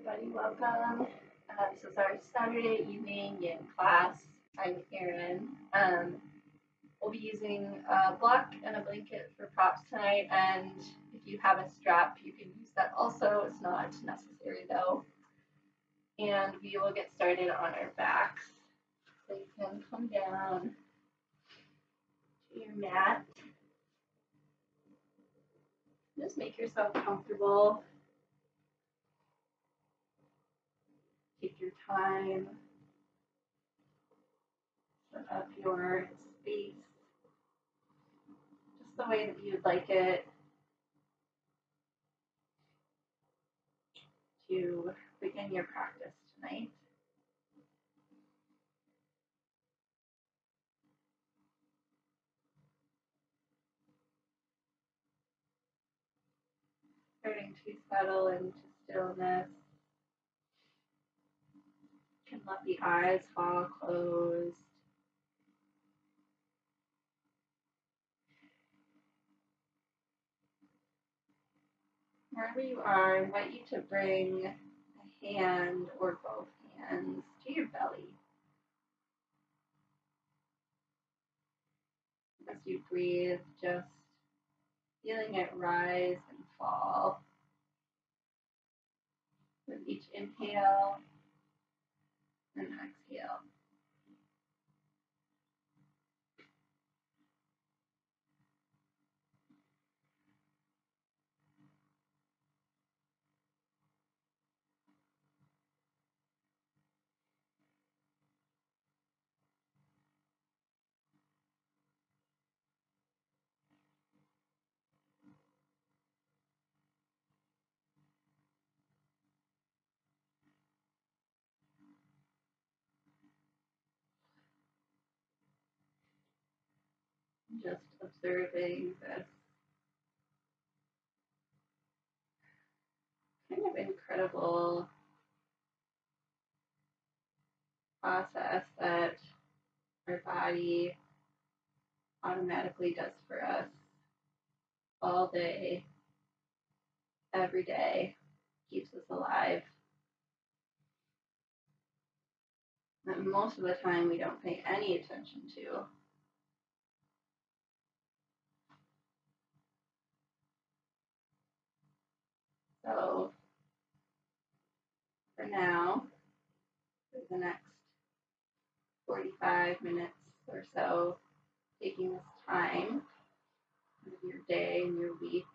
everybody, welcome. This is our Saturday evening yin class. I'm Erin. We'll be using a block and a blanket for props tonight, and if you have a strap, you can use that also. It's not necessary though. And we will get started on our backs. So you can come down to your mat. Just make yourself comfortable. Take your time. Set up your space just the way that you'd like it to begin your practice tonight. Starting to settle into stillness. You can let the eyes fall closed. Wherever you are, I invite you to bring a hand or both hands to your belly. As you breathe, just feeling it rise and fall. With each inhale and exhale. Just observing this kind of incredible process that our body automatically does for us all day, every day, keeps us alive. And most of the time we don't pay any attention to. So for now, for the next 45 minutes or so, taking this time of your day and your week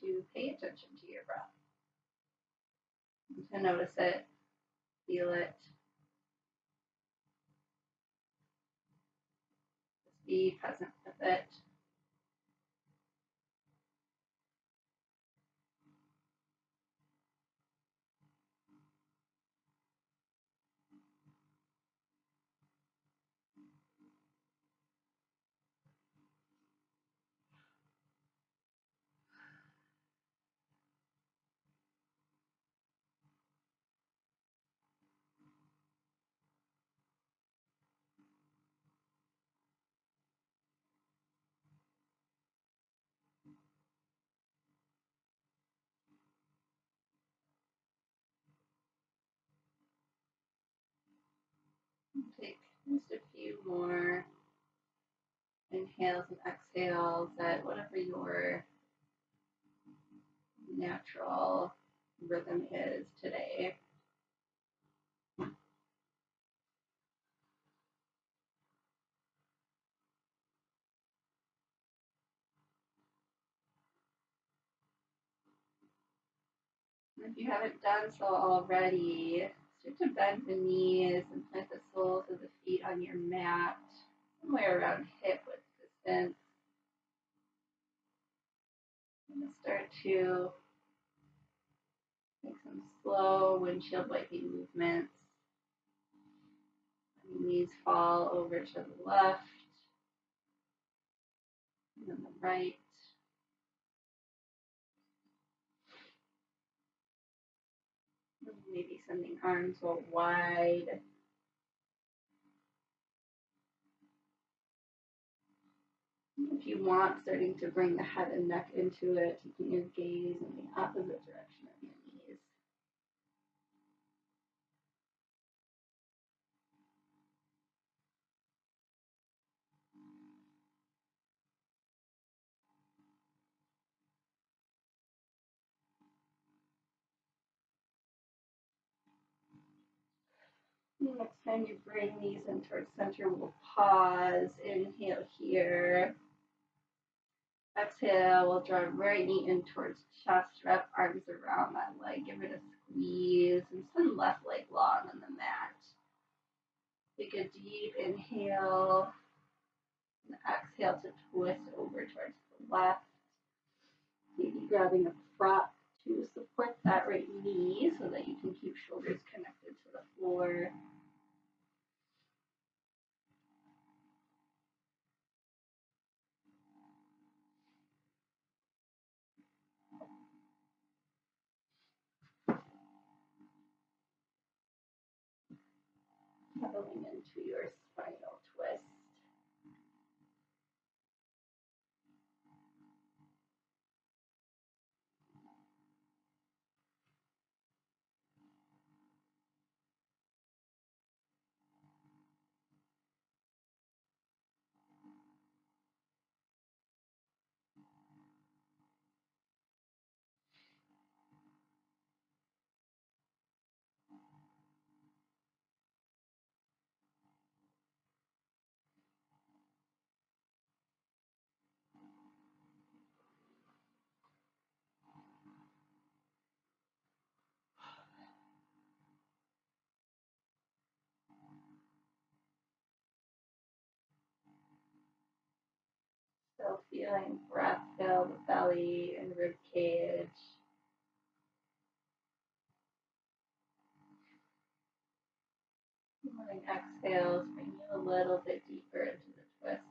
to pay attention to your breath, to notice it, feel it, just be present with it. Take just a few more inhales and exhales at whatever your natural rhythm is today. If you haven't done so already, start to bend the knees and plant the soles of the feet on your mat, somewhere around hip width distance. And start to make some slow windshield wiping movements. Knees fall over to the left and then the right. Maybe sending arms out wide. If you want, starting to bring the head and neck into it, taking your gaze in the opposite direction of your knees. Next time you bring these in towards center, we'll pause. Inhale here. Exhale, we'll draw right knee in towards chest. Wrap arms around that leg. Give it a squeeze and send left leg long on the mat. Take a deep inhale and exhale to twist over towards the left. Maybe grabbing a prop to support that right knee so that you can keep shoulders connected to the floor. Settling into your spinal twist. Still feeling breath fill the belly and rib cage. Letting exhales bring you a little bit deeper into the twist.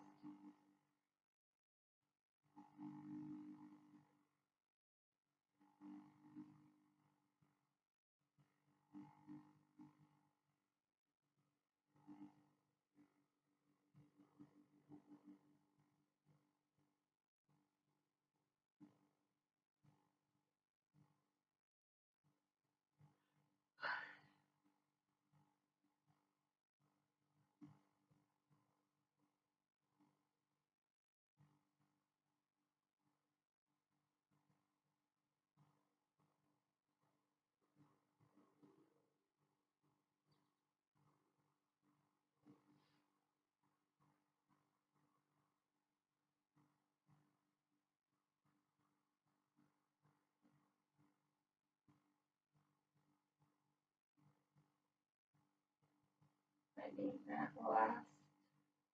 Finding that last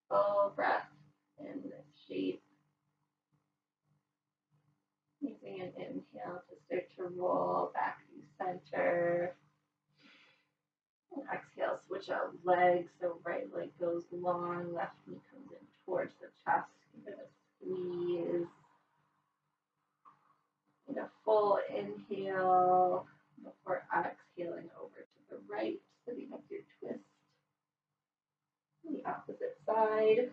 full breath in this shape. Using an inhale to start to roll back to center. And exhale, switch out legs. So right leg goes long, left knee comes in towards the chest. Give it a squeeze. And a full inhale before exhaling over to the right, setting up your twist. The opposite side.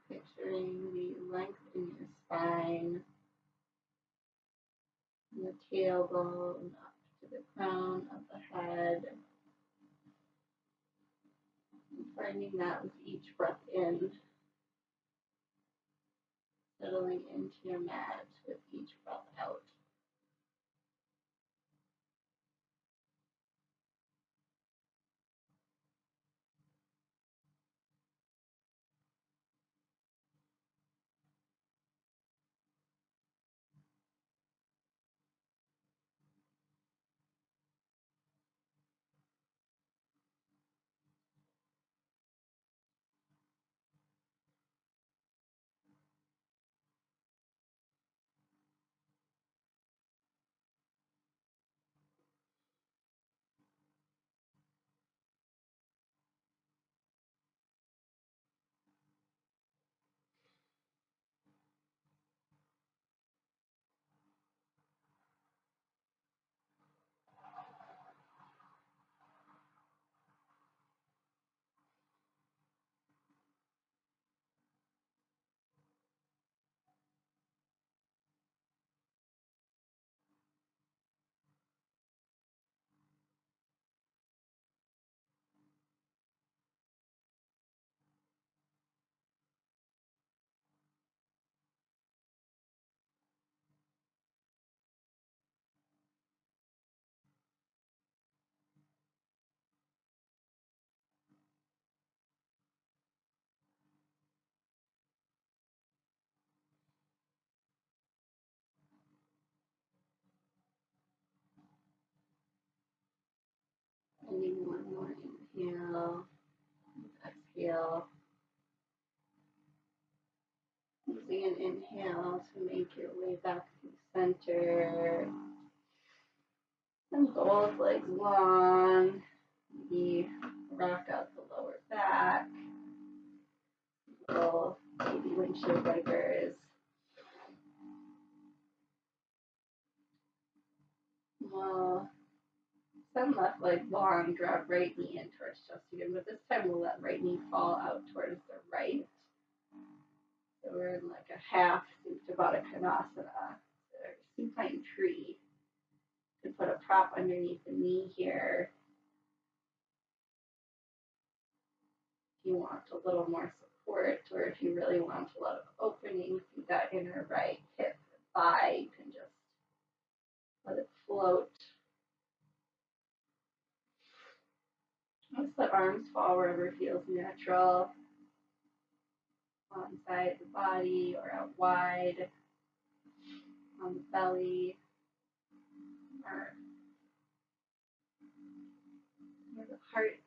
Picturing the length in your spine, and the tailbone up to the crown of the head. And finding that with each breath in, settling into your mat with each breath out. inhale to make your way back to center. And both legs long. Maybe rock out the lower back. Little baby windshield wipers. We'll send left leg long, drop right knee in towards chest again, but this time we'll let right knee fall out towards the right. So we're in like a half Supta Baddha Konasana, so supine tree. You can put a prop underneath the knee here. If you want a little more support, or if you really want a lot of opening through that inner right hip and thigh, you can just let it float. Just let arms fall wherever feels natural, on side of the body or out wide, on the belly, or near the heart.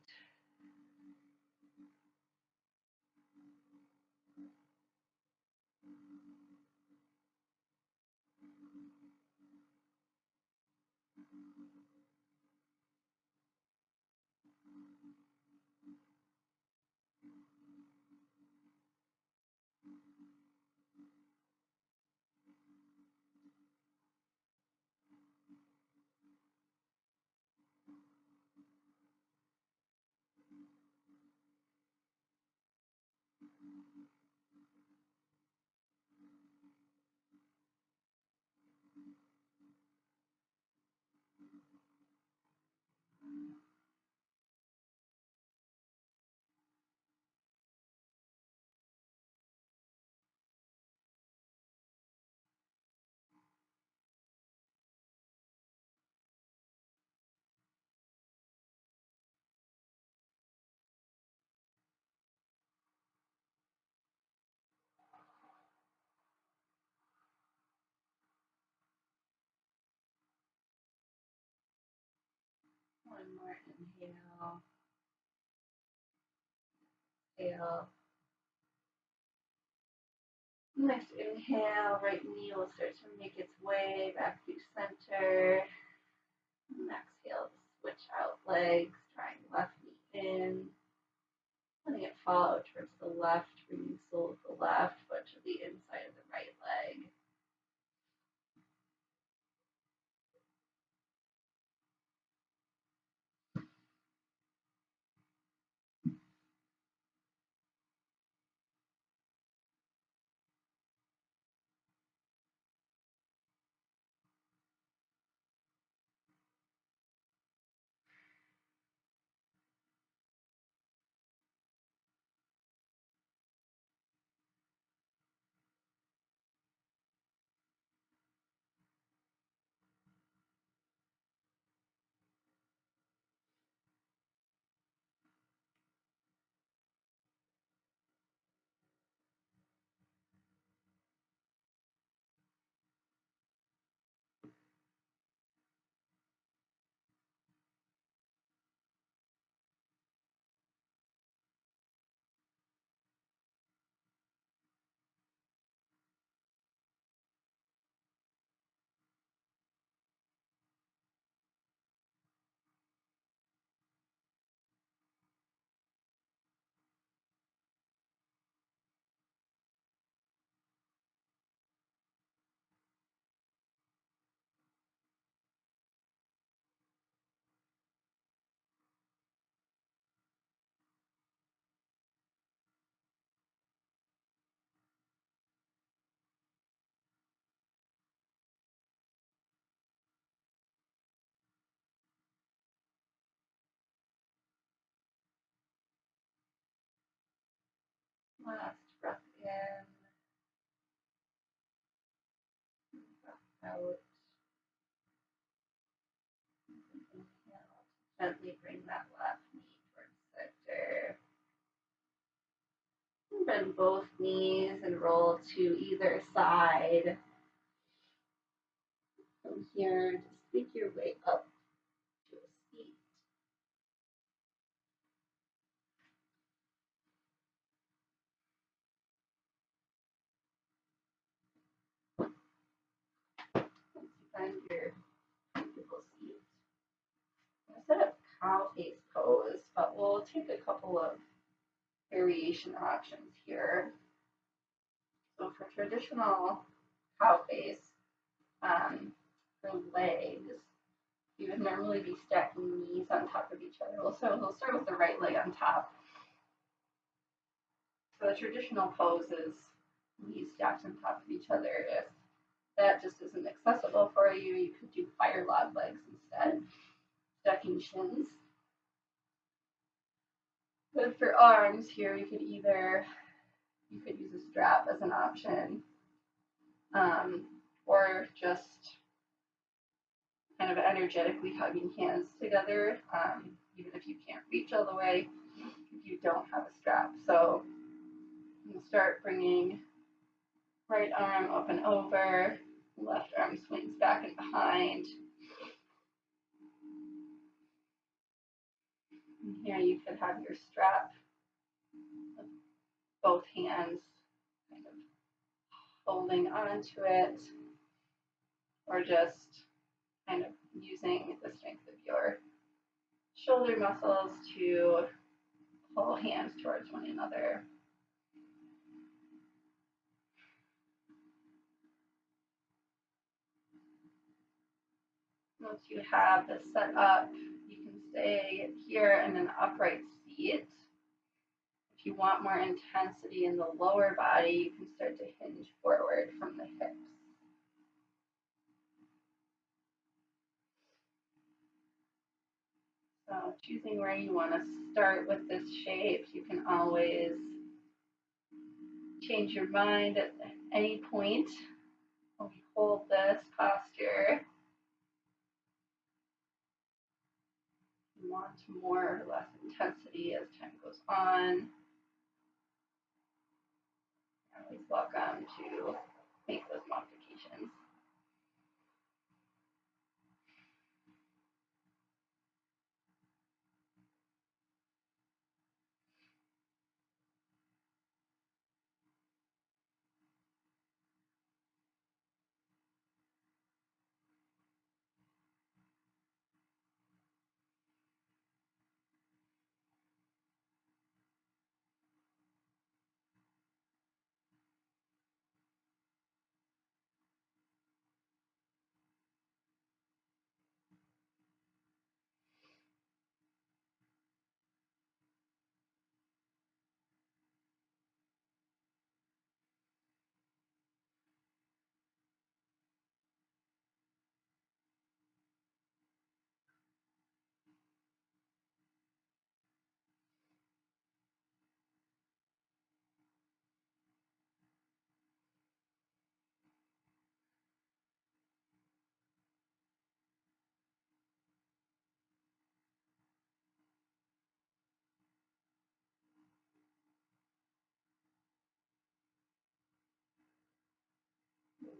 One more inhale, exhale. Next inhale, right knee will start to make its way back through center. And exhale, switch out legs, drawing left knee in. Letting it fall out towards the left, bringing sole of the left foot to the inside of the right leg. Last breath in, breath out. Inhale, gently bring that left knee towards center. Bend both knees and roll to either side. From here, just make your way up to a seat. set up cow face pose, but we'll take a couple of variation options here. So for traditional cow face, for legs, you would normally be stacking knees on top of each other. We'll start with the right leg on top. So the traditional pose is knees stacked on top of each other. If that just isn't accessible for you, you could do fire log legs instead, stacking shins. But for arms here, you could use a strap as an option, or just kind of energetically hugging hands together, even if you can't reach all the way, if you don't have a strap. So you start bringing right arm up and over, left arm swings back and behind. And here you could have your strap, both hands kind of holding onto it, or just kind of using the strength of your shoulder muscles to pull hands towards one another. Once you have this set up, you can stay here in an upright seat. If you want more intensity in the lower body, you can start to hinge forward from the hips. So choosing where you want to start with this shape, you can always change your mind at any point when we hold this posture. You want more or less intensity as time goes on. You're always welcome to make those modifications.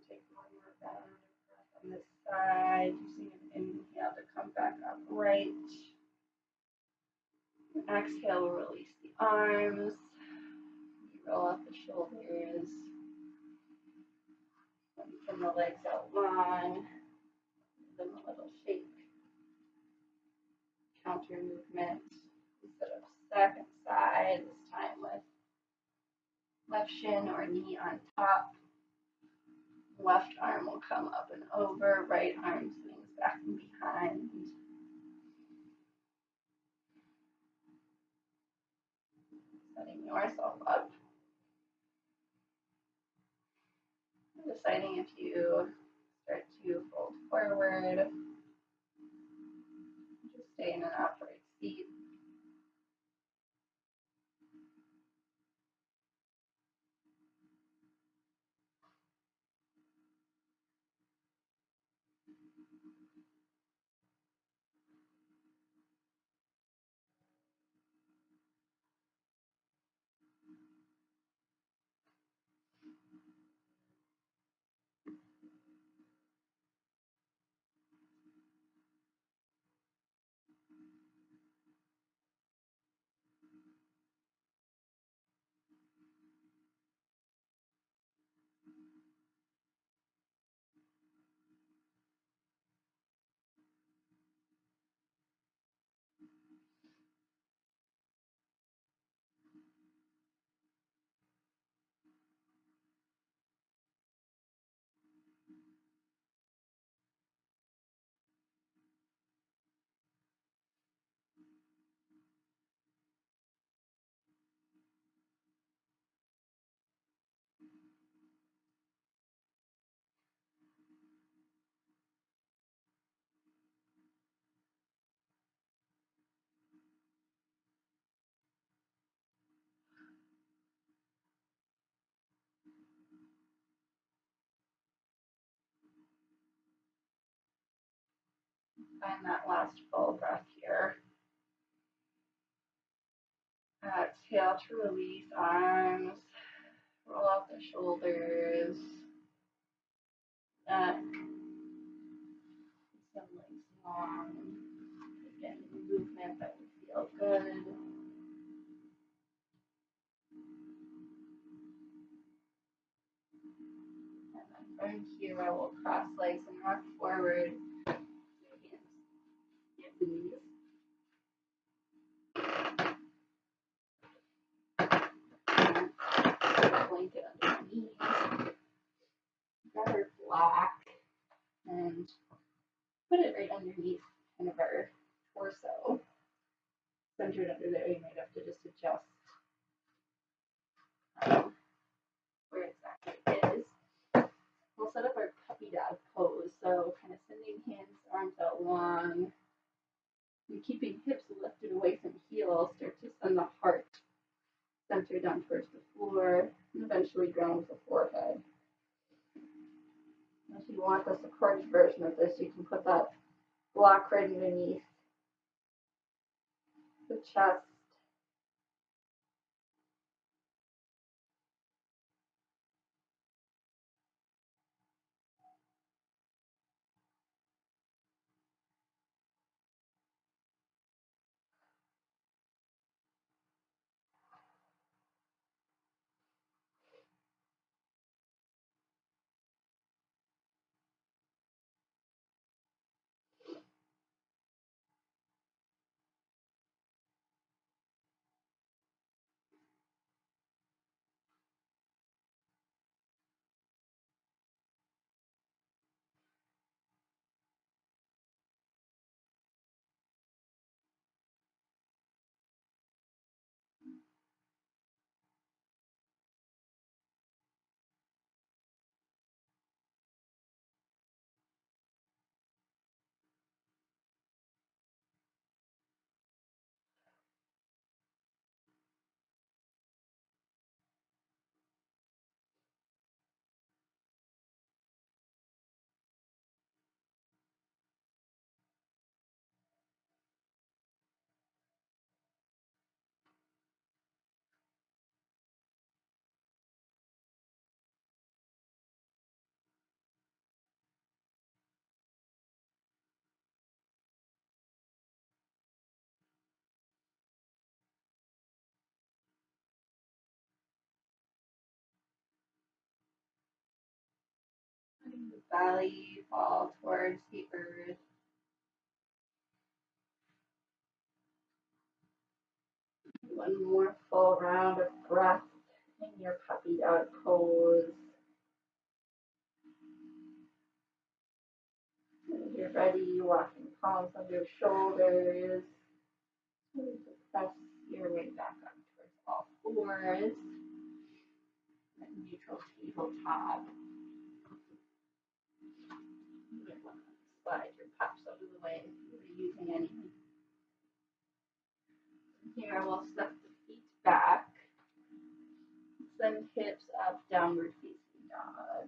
Take one more round of breath on this side, using an inhale to come back upright. Exhale, release the arms. You roll up the shoulders. Lengthen the legs out long. Give them a little shake. Counter movement. Instead of second side, this time with left shin or knee on top. Left arm will come up and over. Right arm swings back and behind. Setting yourself up. Deciding if you start to fold forward, just stay in an upright seat. Find that last full breath here. Exhale to release arms, roll out the shoulders, neck, some nice long, again, movement that would feel good. And then from here, I will cross legs and rock forward. Hands, knees. Blanket underneath. Grab our block and put it right underneath kind of our torso. Centered under there, you might have to just adjust where exactly it is. We'll set up our puppy dog pose. So kind of sending hands, arms out long. And keeping hips lifted away from heels, start to send the heart center down towards the floor and eventually ground the forehead. If you want the supported version of this, you can put that block right underneath the chest. Letting the belly fall towards the earth. One more full round of breath in your puppy dog pose. When you're ready, walking palms under shoulders. Press your way back up towards all fours. And neutral tabletop. You might want to slide your pups out of the way if you're using any. Here we'll step the feet back. Send hips up, downward facing dog.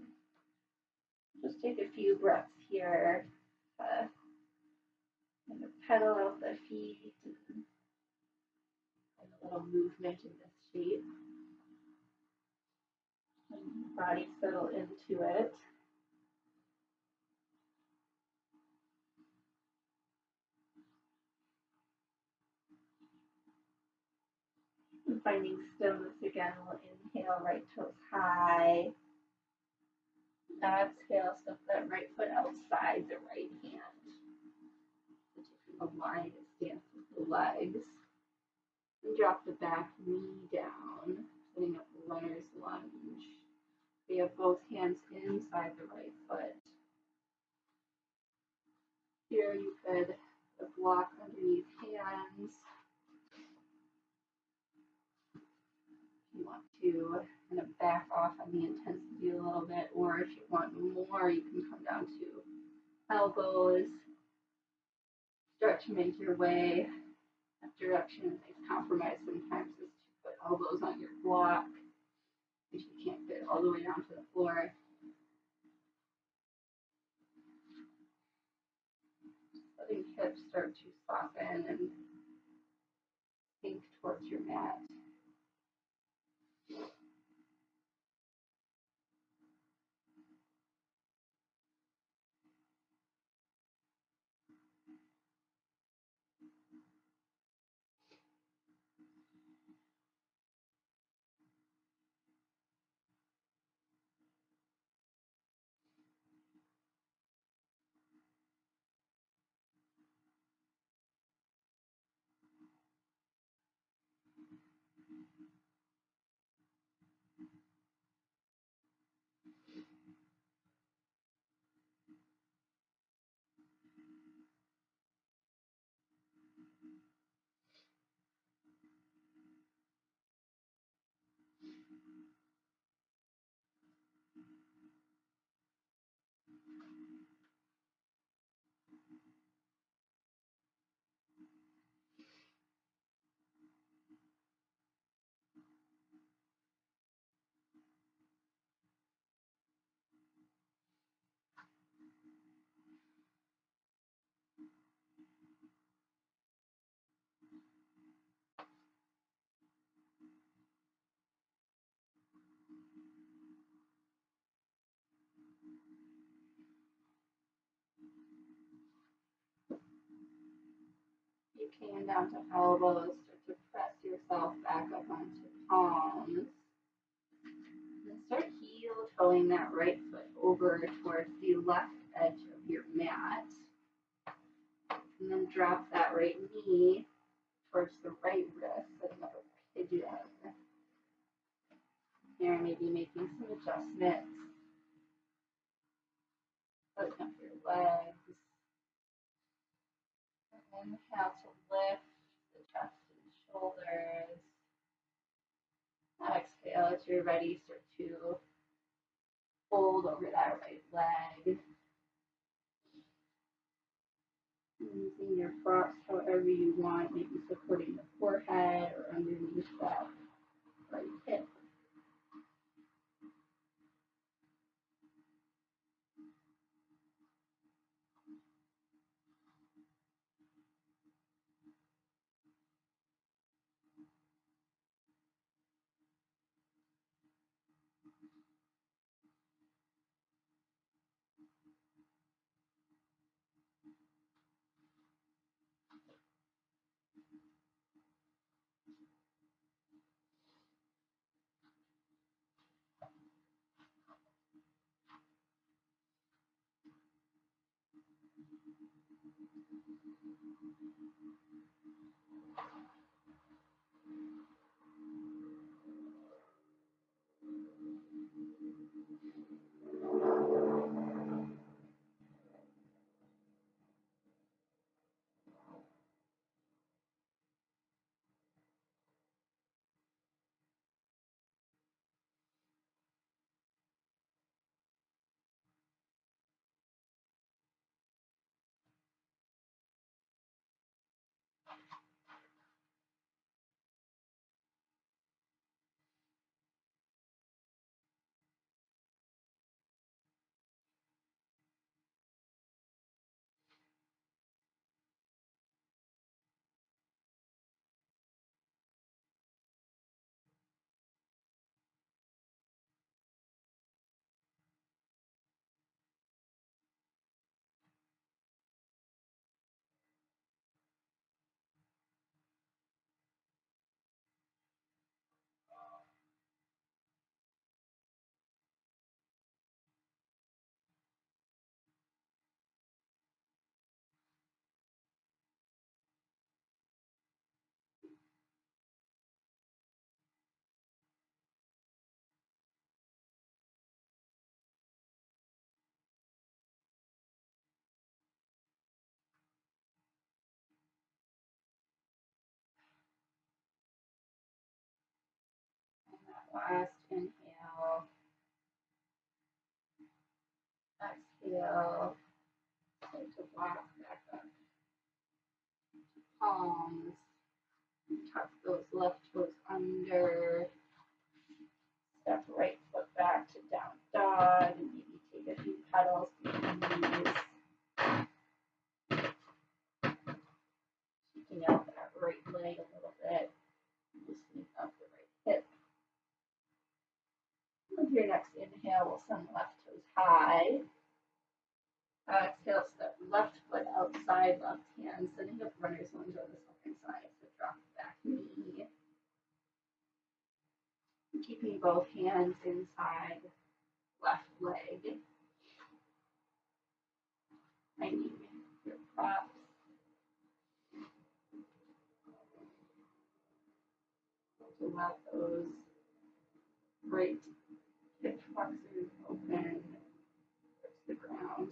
Just take a few breaths here. Kind of pedal out the feet and a little movement in this shape. And body settle into it. And finding stillness again, we'll inhale, right toes high. Exhale, step that right foot outside the right hand. So taking a wide stance with the legs. And drop the back knee down, setting up runner's lunge. We have both hands inside the right foot. Here you could block underneath hands. If you want to kind of back off on the intensity a little bit, or if you want more, you can come down to elbows. Start to make your way that direction. A nice compromise sometimes is to put elbows on your block if you can't fit all the way down to the floor. letting hips start to soften and sink towards your mat. You can down to elbows, start to press yourself back up onto palms. And start heel toeing that right foot over towards the left edge of your mat. And then drop that right knee towards the right wrist, setting up a pigeon. Here, maybe making some adjustments. Open up your legs. Inhale to lift the chest and shoulders. Exhale as you're ready, start to fold over that right leg. Using your props however you want, maybe supporting the forehead or underneath that right hip. Last inhale, exhale, start to walk back up. Palms, tuck those left toes under. Step right foot back to down dog, and maybe take a few pedals between knees. right leg a little bit, loosening up the right hip. With your next inhale, we'll send left toes high. Exhale, step left foot outside, left hand, sitting up runner's lunge on the second side. So drop the back knee. Keeping both hands inside left leg. Finding your props. To let those right hip flexors open towards the ground.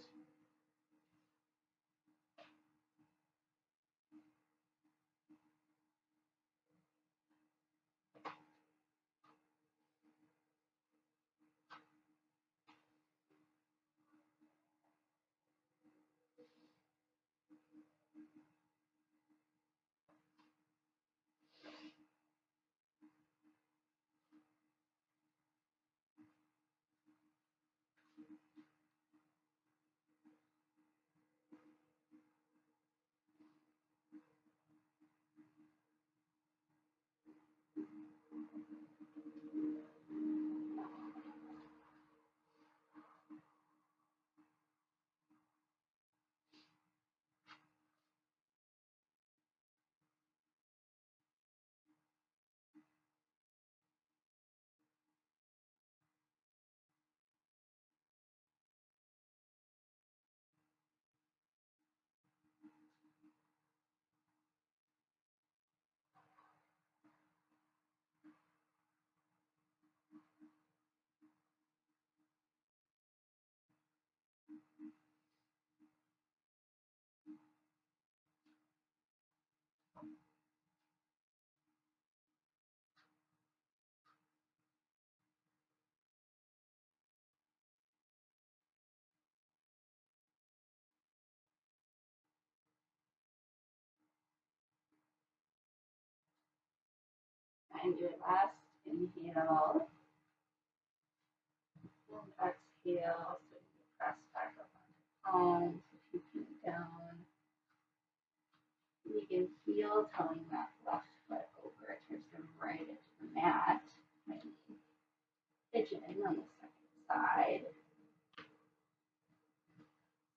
And your last inhale and exhale. So you press back up onto palms, if you can down. You can feel toeing that left foot over towards the right edge of the mat. Maybe fidgeting on the second side.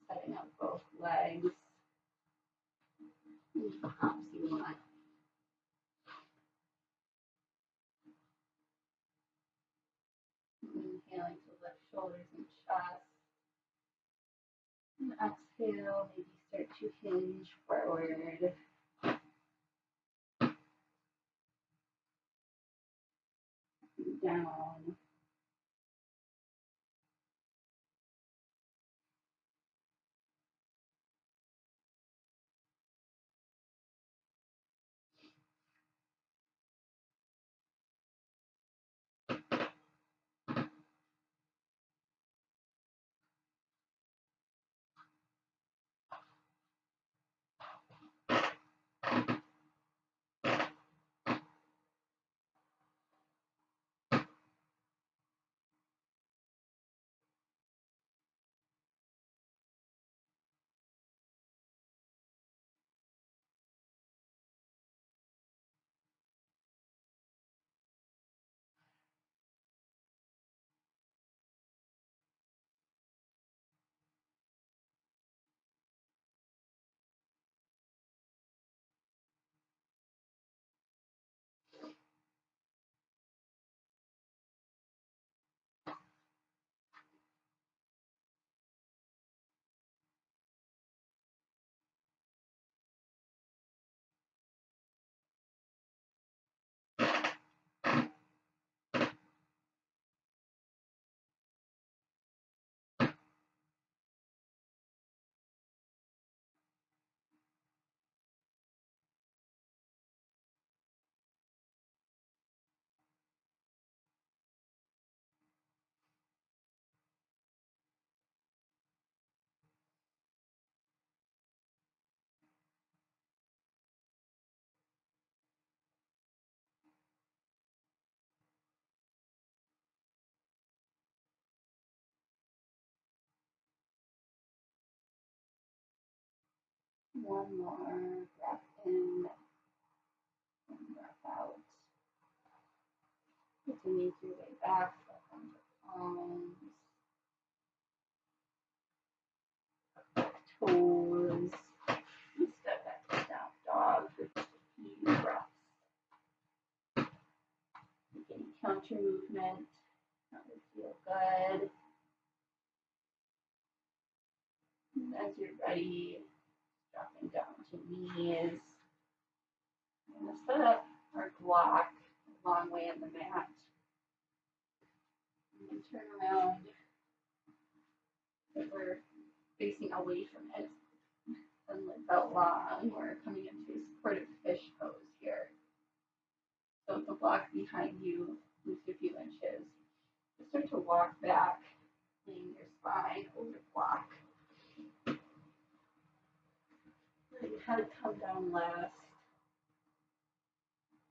Setting up both legs. Any props you want. Inhaling to lift shoulders and chest. And exhale, maybe start to hinge forward. Down. One more breath in to make your way back up onto palms, toes. Step back to down dog for just a few breaths. Make any counter movement. That would feel good. And as you're ready, dropping down to knees. I'm going to set up our block a long way on the mat. And turn around so we're facing away from it. And legs out long. We're coming into a supportive fish pose here. So if the block behind you moves a few inches, just start to walk back, laying your spine over the block. Let your head come down last.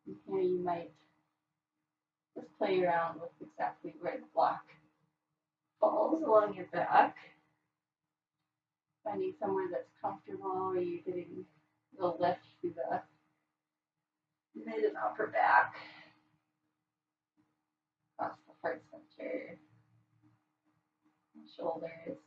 And here you might just play around with exactly where the block falls along your back. Finding somewhere that's comfortable where you're getting the lift through the mid and upper back, across the heart center, shoulders.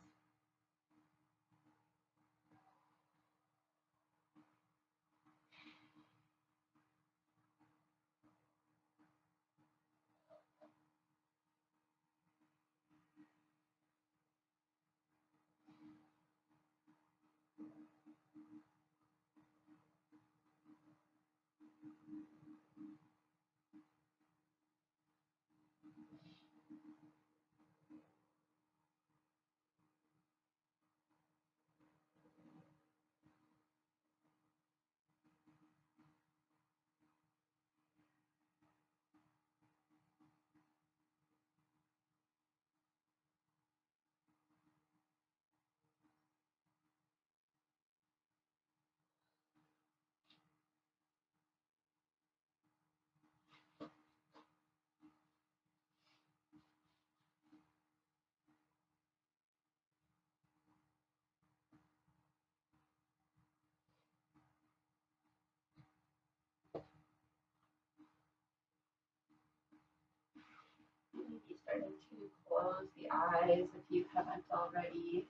Maybe starting to close the eyes if you haven't already.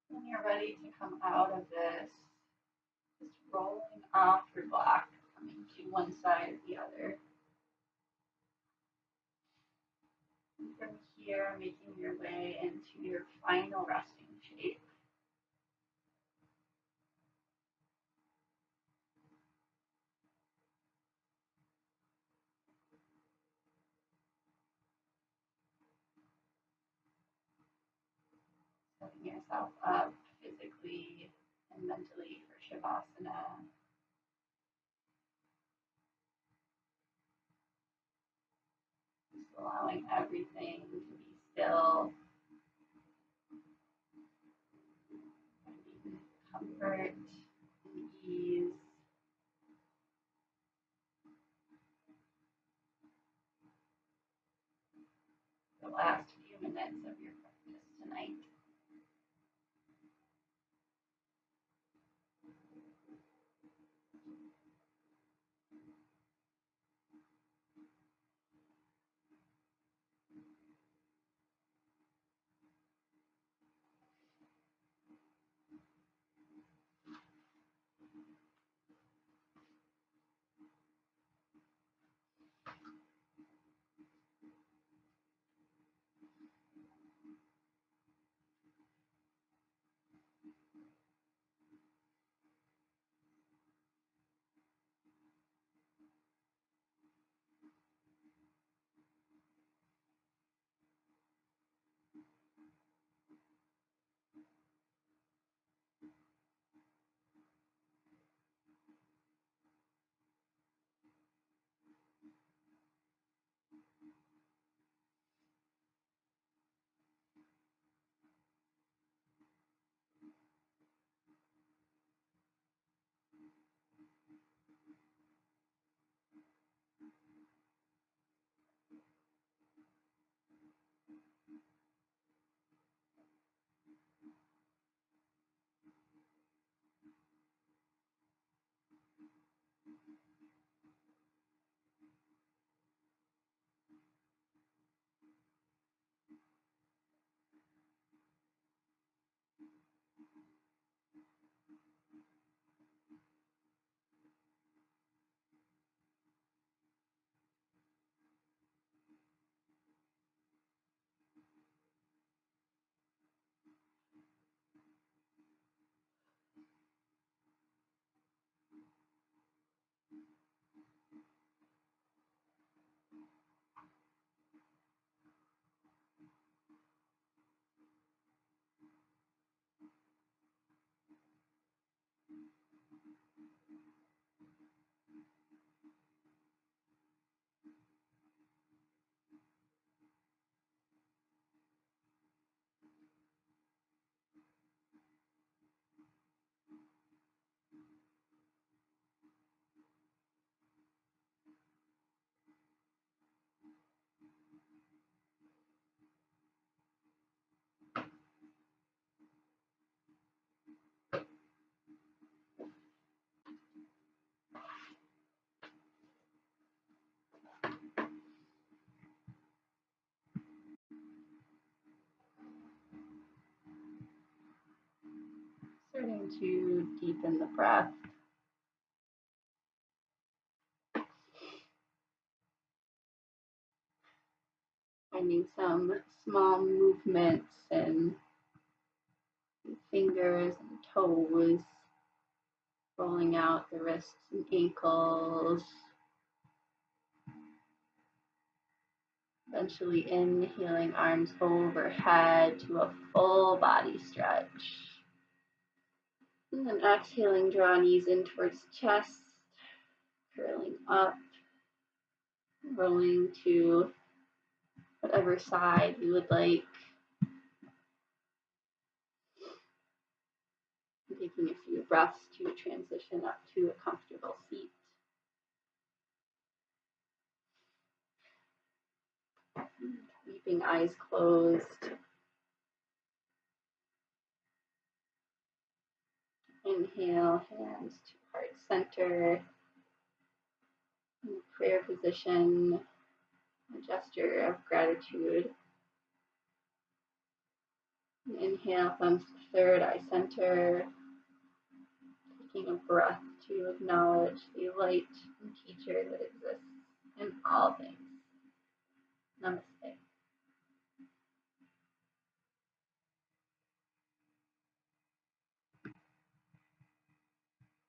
When you're ready to come out of this, just rolling off your block, coming to one side or the other. And from here, making your way into your final resting shape. Setting yourself up physically and mentally for Shavasana. Just allowing everything to be still, finding comfort and ease. The last few minutes of your practice tonight. Starting to deepen the breath. Finding some small movements and fingers and toes, rolling out the wrists and ankles. Eventually inhaling arms overhead to a full body stretch. And then exhaling, draw knees in towards chest, curling up, rolling to whatever side you would like. Taking a few breaths to transition up to a comfortable seat. Keeping eyes closed. Inhale, hands to heart center. In the prayer position, a gesture of gratitude. Inhale, thumbs to third eye center. Taking a breath to acknowledge the light and teacher that exists in all things.